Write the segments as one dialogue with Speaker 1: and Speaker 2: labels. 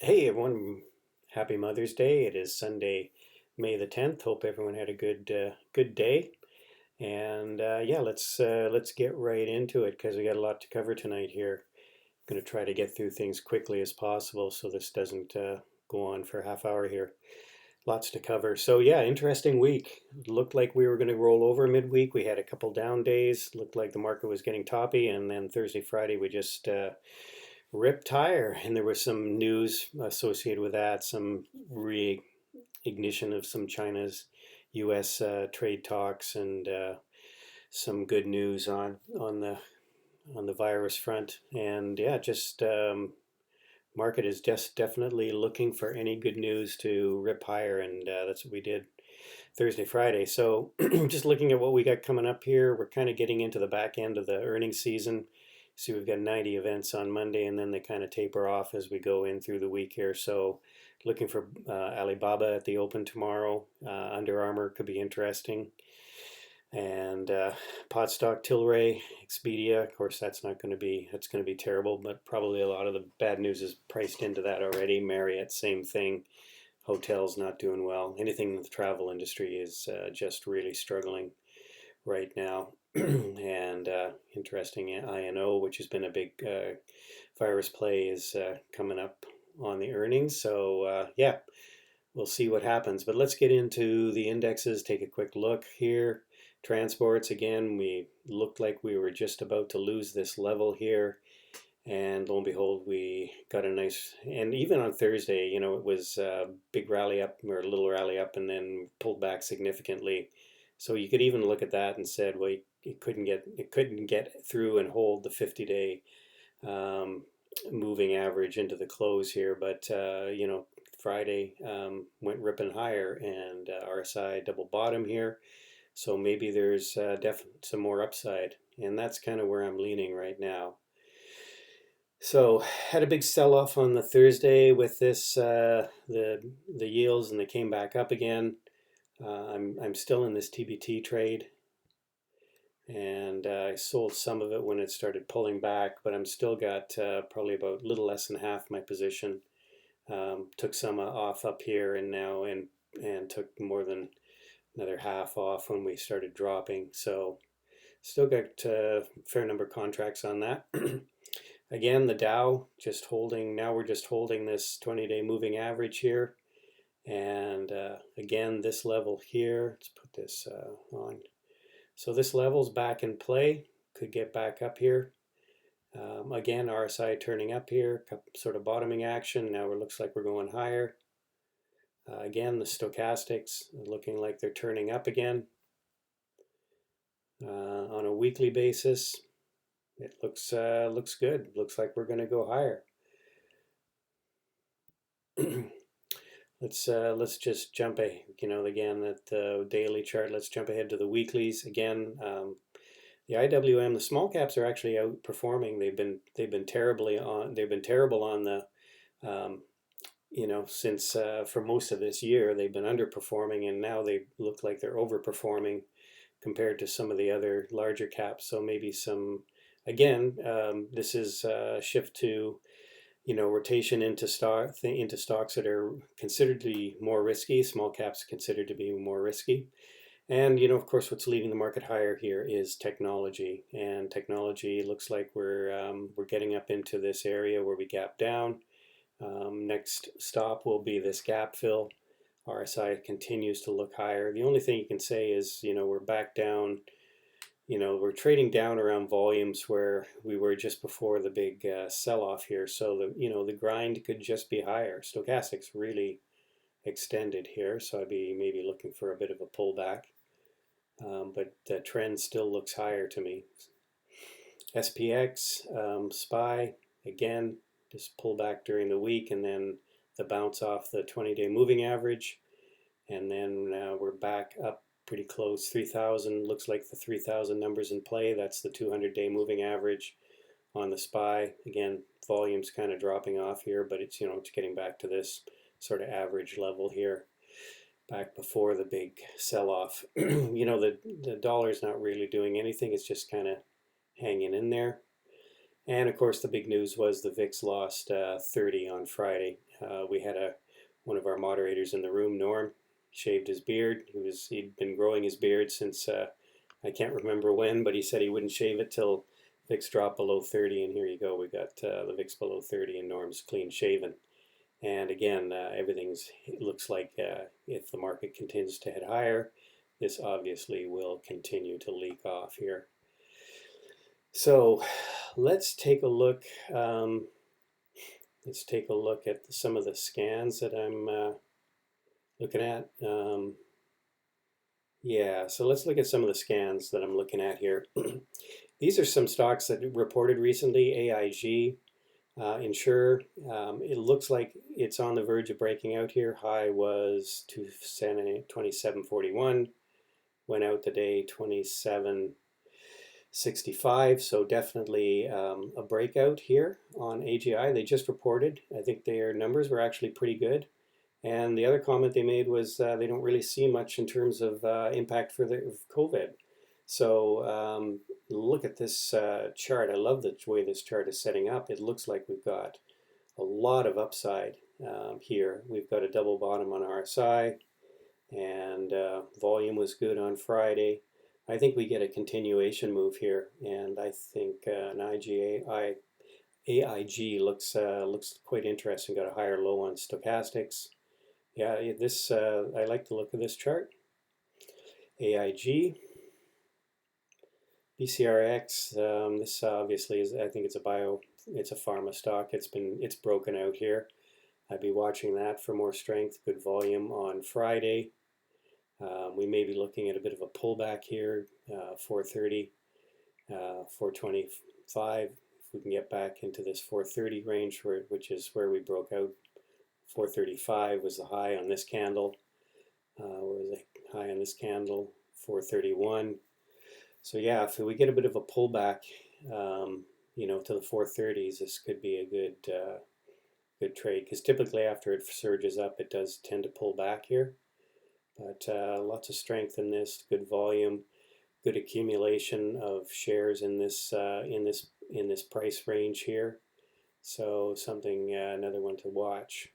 Speaker 1: Hey everyone, happy Mother's Day. It is Sunday, May the 10th. Hope everyone had a good day. And yeah, let's get right into it because we got a lot to cover tonight here. Going to try to get through things quickly as possible so this doesn't go on for a half hour here. Lots to cover. So yeah, interesting week. Looked like we were going to roll over midweek. We had a couple down days. Looked like the market was getting toppy, and then Thursday, Friday we just ripped higher, and there was some news associated with that, some reignition of some China's U.S. Trade talks, and some good news on the virus front. And yeah, just market is just definitely looking for any good news to rip higher, and that's what we did Thursday, Friday. So just looking at what we got coming up here, we're kind of getting into the back end of the earnings season. See, we've got 90 events on Monday, and then they kind of taper off as we go in through the week here. So looking for Alibaba at the open tomorrow. Under Armour could be interesting. And Potstock, Tilray, Expedia. Of course, that's going to be terrible, but probably a lot of the bad news is priced into that already. Marriott, same thing. Hotels not doing well. Anything in the travel industry is just really struggling right now. And interesting, INO, which has been a big virus play, is coming up on the earnings. So yeah, we'll see what happens. But let's get into the indexes, take a quick look here. Transports, again, we looked like we were just about to lose this level here. And lo and behold, we got a nice, and even on Thursday, it was a big rally up or a little rally up and then pulled back significantly. So you could even look at that and said, well, it couldn't get through and hold the 50-day moving average into the close here. But Friday went ripping higher, and RSI double bottom here. So maybe there's definitely some more upside, and that's kind of where I'm leaning right now. So had a big sell-off on the Thursday with this the yields, and they came back up again. I'm still in this TBT trade, and I sold some of it when it started pulling back, but I'm still got probably about a little less than half my position. Took some off up here and now, and took more than another half off when we started dropping. So still got a fair number of contracts on that. Again, the Dow just holding, now we're just holding this 20-day moving average here. And again, this level here, let's put this on. So this level's back in play, could get back up here. Again, RSI turning up here, sort of bottoming action. Now it looks like we're going higher. Again, the stochastics looking like they're turning up again. On a weekly basis, it looks good. Looks like we're going to go higher. Let's just jump again at the daily chart. Let's jump ahead to the weeklies again. The IWM, the small caps are actually outperforming. They've been terrible on the since for most of this year they've been underperforming, and now they look like they're overperforming compared to some of the other larger caps. So maybe this is a shift to rotation into stocks that are considered to be more risky. Small caps considered to be more risky. And of course, what's leading the market higher here is technology, and technology looks like we're getting up into this area where we gap down. Next stop will be this gap fill. RSI continues to look higher. The only thing you can say is we're back down. We're trading down around volumes where we were just before the big sell-off here. So the grind could just be higher. Stochastics really extended here, so I'd be maybe looking for a bit of a pullback. But the trend still looks higher to me. SPX, SPY, again, just pull back during the week, and then the bounce off the 20-day moving average. And then we're back up pretty close. 3,000 looks like the 3,000 numbers in play. That's the 200-day moving average on the SPY. Again, volume's kind of dropping off here, but it's it's getting back to this sort of average level here, back before the big sell-off. The dollar's not really doing anything. It's just kind of hanging in there. And of course, the big news was the VIX lost 30 on Friday. We had one of our moderators in the room, Norm, shaved his beard. He'd been growing his beard since I can't remember when, but he said he wouldn't shave it till VIX dropped below 30, and here you go. We got the VIX below 30, and Norm's clean shaven. And again, it looks like if the market continues to head higher, this obviously will continue to leak off here. So let's take a look. Let's take a look at some of the scans that I'm looking at. Yeah, so let's look at some of the scans that I'm looking at here. These are some stocks that reported recently. AIG, Insure. It looks like it's on the verge of breaking out here. High was 27.41. Went out today 27.65. So definitely a breakout here on AGI. They just reported. I think their numbers were actually pretty good. And the other comment they made was they don't really see much in terms of impact for the COVID. So look at this chart. I love the way this chart is setting up. It looks like we've got a lot of upside here. We've got a double bottom on RSI, and volume was good on Friday. I think we get a continuation move here, and I think an AIG looks quite interesting. Got a higher low on stochastics. Yeah, this I like the look of this chart. AIG, BCRX. This obviously is. I think it's a pharma stock. It's broken out here. I'd be watching that for more strength. Good volume on Friday. We may be looking at a bit of a pullback here. 430, 425. If we can get back into this 430 range, which is where we broke out. 435 was the high on this candle. Where was the high on this candle? 431. So yeah, if we get a bit of a pullback, to the 430s, this could be a good trade. Because typically after it surges up, it does tend to pull back here. But lots of strength in this. Good volume, good accumulation of shares in this price range here. So something another one to watch.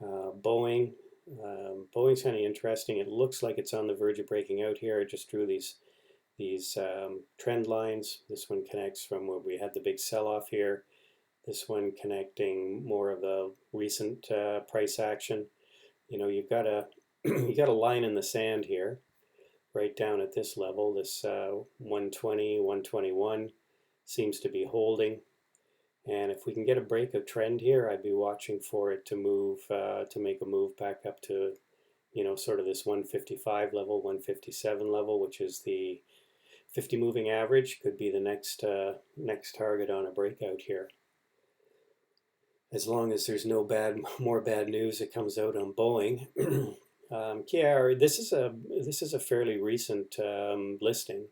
Speaker 1: Boeing. Boeing's kind of interesting. It looks like it's on the verge of breaking out here. I just drew these trend lines. This one connects from where we had the big sell-off here. This one connecting more of the recent price action. You've got a line in the sand here, right down at this level. This 120, 121 seems to be holding. And if we can get a break of trend here, I'd be watching for it to move, to make a move back up to, sort of this 155 level, 157 level, which is the 50 moving average. Could be the next target on a breakout here. As long as there's no more bad news that comes out on Boeing. This is a fairly recent listing,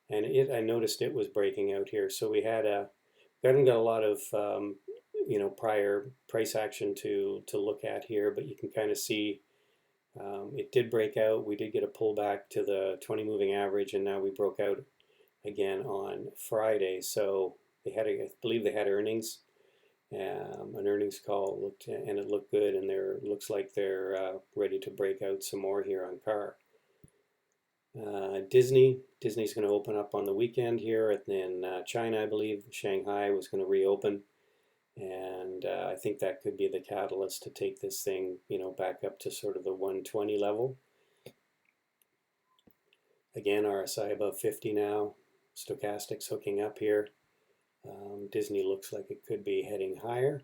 Speaker 1: and I noticed it was breaking out here. So we haven't got a lot of prior price action to look at here, but you can kind of see it did break out. We did get a pullback to the 20 moving average, and now we broke out again on Friday. So I believe they had earnings. An earnings call and it looked good, and looks like they're ready to break out some more here on CAR. Disney's going to open up on the weekend here, and then China, I believe, Shanghai was going to reopen, and I think that could be the catalyst to take this thing, back up to sort of the 120 level. Again, RSI above 50 now. Stochastics hooking up here. Disney looks like it could be heading higher.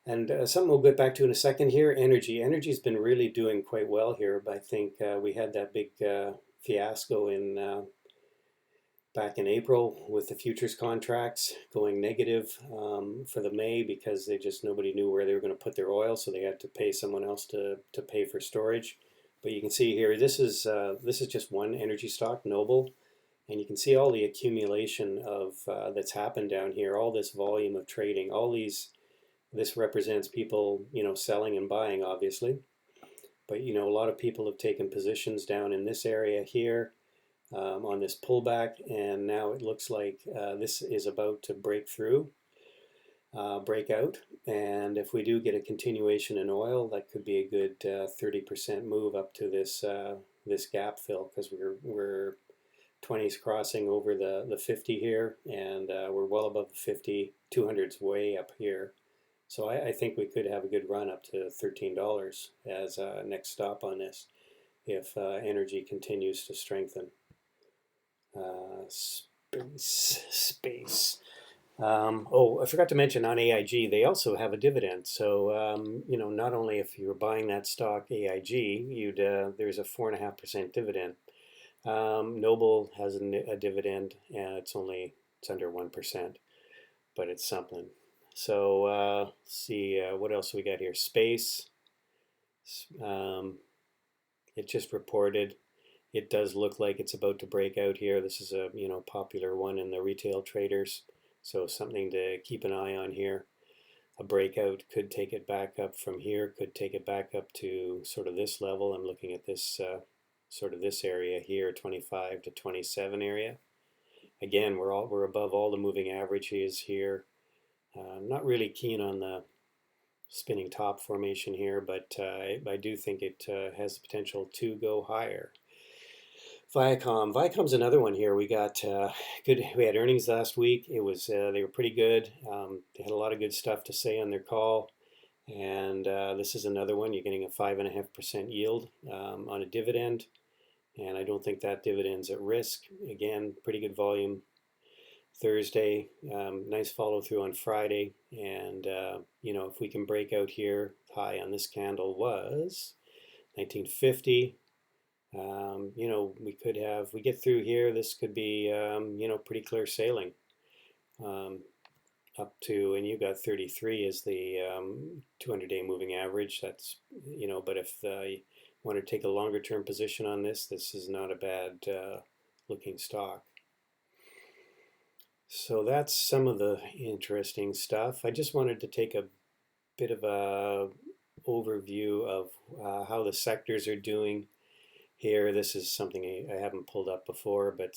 Speaker 1: And something we'll get back to in a second here, energy. Energy's been really doing quite well here, but I think we had that big fiasco back in April with the futures contracts going negative for the May, because nobody knew where they were going to put their oil, so they had to pay someone else to pay for storage. But you can see here, this is just one energy stock, Noble. And you can see all the accumulation of that's happened down here, all this volume of trading, this represents people, selling and buying, obviously. But, a lot of people have taken positions down in this area here. on this pullback, and now it looks like this is about to break through, break out. And if we do get a continuation in oil, that could be a good 30% move up to this gap fill, because we're 20s crossing over the 50 here, and we're well above the 50. 200's way up here. So I think we could have a good run up to $13 as a next stop on this if energy continues to strengthen. Space. Oh, I forgot to mention on AIG, they also have a dividend. So, not only if you're buying that stock AIG, there's a 4.5% dividend. Noble has a dividend, and it's under 1%, but it's something. So, let's see, what else we got here? Space. Um, it just reported. It does look like it's about to break out here. This is a popular one in the retail traders, so something to keep an eye on here. A breakout could take it back up from here, could take it back up to sort of this level. I'm looking at this sort of this area here, 25 to 27 area. Again, we're above all the moving averages here. I'm not really keen on the spinning top formation here, but I do think it has the potential to go higher. Viacom's another one here. We got good. We had earnings last week. It was they were pretty good. They had a lot of good stuff to say on their call, and this is another one. You're getting a 5.5% yield on a dividend, and I don't think that dividend's at risk. Again, pretty good volume Thursday. Nice follow through on Friday, and if we can break out here, high on this candle was 1950. We get through here, this could be, pretty clear sailing up to, and you got 33 as the 200-day moving average. That's, but if you want to take a longer term position on this, this is not a bad looking stock. So that's some of the interesting stuff. I just wanted to take a bit of a overview of how the sectors are doing here. This is something I haven't pulled up before, but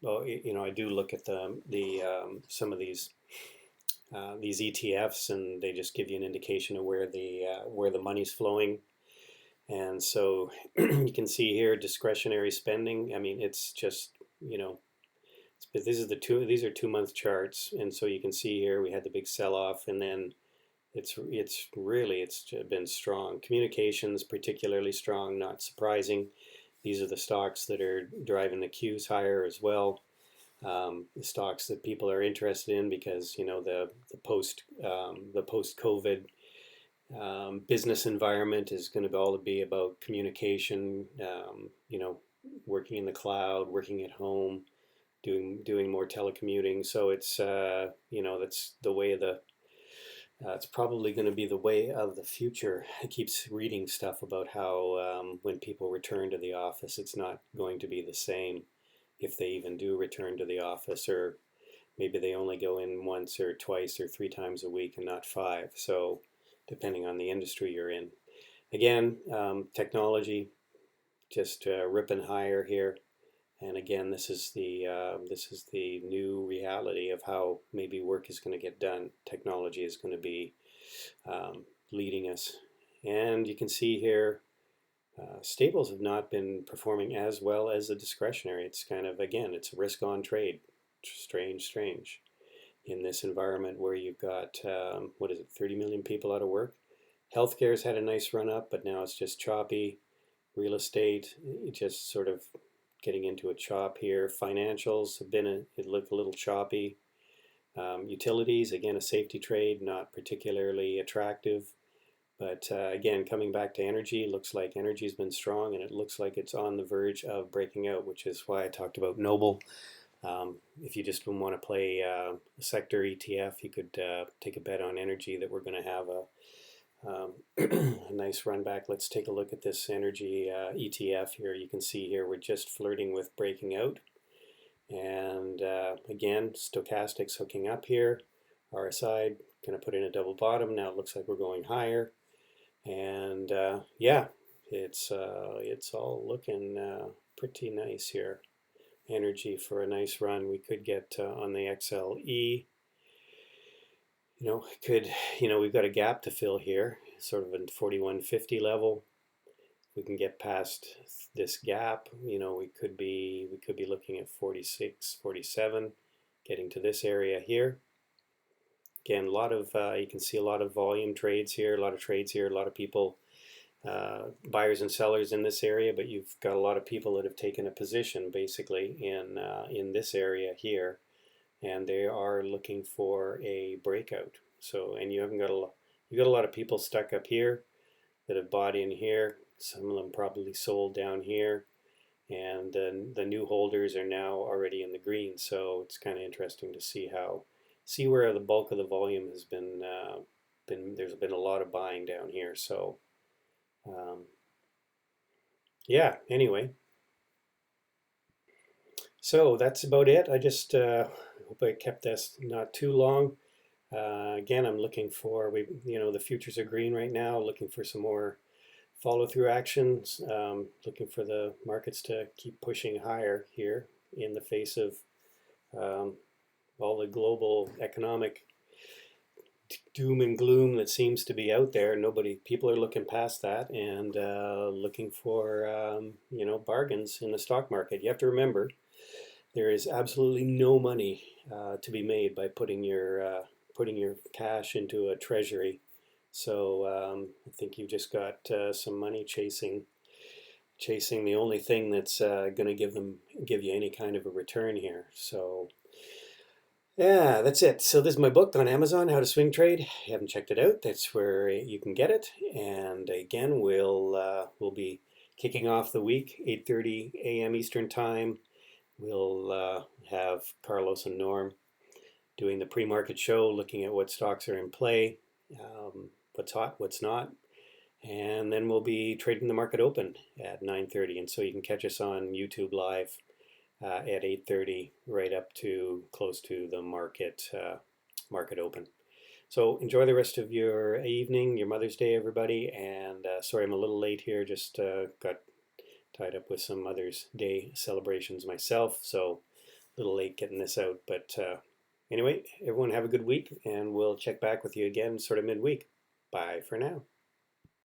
Speaker 1: I do look at some of these ETFs, and they just give you an indication of where the money's flowing. And so you can see here discretionary spending. I mean, it's just but these are 2-month charts, and so you can see here we had the big sell-off, and then it's been strong. Communications particularly strong, not surprising. These are the stocks that are driving the Qs higher as well. The stocks that people are interested in because the post COVID business environment is going to all be about communication. Working in the cloud, working at home, doing more telecommuting. So it's that's the way of the it's probably going to be the way of the future. I keep reading stuff about how when people return to the office, it's not going to be the same if they even do return to the office, or maybe they only go in once or twice or 3 times a week and not 5. So depending on the industry you're in. Again, technology just ripping higher here. And again, this is the new reality of how maybe work is going to get done. Technology is going to be leading us. And you can see here, staples have not been performing as well as the discretionary. It's kind of, again, it's a risk-on trade. Strange in this environment where you've got, 30 million people out of work. Healthcare's had a nice run up, but now it's just choppy. Real estate, it just sort of getting into a chop here. Financials have it looked a little choppy. Utilities, again, a safety trade, not particularly attractive. But again, coming back to energy, looks like energy's been strong, and it looks like it's on the verge of breaking out, which is why I talked about Noble. If you just want to play a sector ETF, you could take a bet on energy that we're going to have a nice run back. Let's take a look at this energy ETF here. You can see here we're just flirting with breaking out. And again, stochastics hooking up here. RSI going to put in a double bottom. Now it looks like we're going higher. And yeah, it's all looking pretty nice here. energy for a nice run. We could get on the XLE. We've got a gap to fill here, sort of a 4150 level. We can get past this gap, we could be looking at 46, 47, getting to this area here. Again, a lot of you can see a lot of volume trades here, a lot of trades here, a lot of people, buyers and sellers in this area, but you've got a lot of people that have taken a position basically in this area here, and they are looking for a breakout. So, and you got a lot of people stuck up here that have bought in here. Some of them probably sold down here, and then the new holders are now already in the green. So it's kind of interesting to see where the bulk of the volume has been. There's been a lot of buying down here. So um, yeah. Anyway, so that's about it. I just hope I kept this not too long. Again, I'm looking for the futures are green right now. Looking for some more follow-through actions. Looking for the markets to keep pushing higher here in the face of um, all the global economic doom and gloom that seems to be out there. People are looking past that and looking for bargains in the stock market. You have to remember there is absolutely no money to be made by putting your cash into a treasury. So I think you've just got some money chasing the only thing that's going to give you any kind of a return here. So yeah, that's it. So this is my book on Amazon, How to Swing Trade. If you haven't checked it out, that's where you can get it. And again, we'll be kicking off the week 8:30 a.m. Eastern Time. We'll have Carlos and Norm doing the pre-market show, looking at what stocks are in play, what's hot, what's not, and then we'll be trading the market open at 9:30. And so you can catch us on YouTube Live at 8:30, right up to close to the market open. So enjoy the rest of your evening, your Mother's Day, everybody. And sorry I'm a little late here, just got tied up with some Mother's Day celebrations myself, so a little late getting this out. But anyway, everyone have a good week, and we'll check back with you again sort of midweek. Bye for now.